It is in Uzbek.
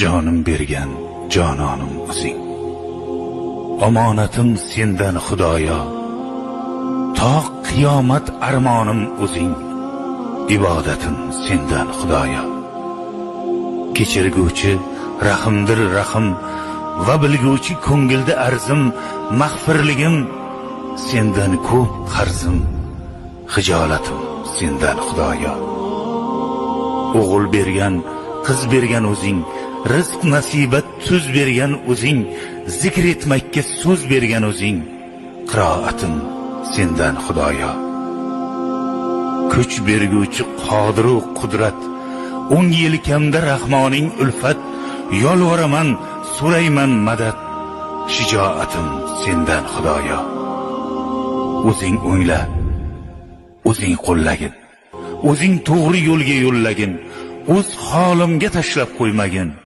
jonim bergan jononim o'zing. Omonatim sendan Xudoyo, to qiyomat armonim o'zing. Ibodatim sendan Xudoyo. Kechirguvchi rahimdir rahim va bilguvchi ko'ngilda arzim, mag'firligim sendan ko'p qarzim. Xijolatim sendan Xudoyo. O'g'il bergan, qiz bergan o'zing, rizq nasibat tuz bergan o'zing, zikr etmakka so'z bergan o'zing. Qiroatim sendan Xudoyo. Kuch berguvchi qodir va qudrat, 10 yelkamda Rahmoning ulfat, yolvoraman, so'rayman madad. Shijoatim sendan Xudoyo. O'zing o'ngla, o'zing qo'llagin, o'zing to'g'ri yo'lga yo'llagin, o'z holimga tashlab qo'ymagin.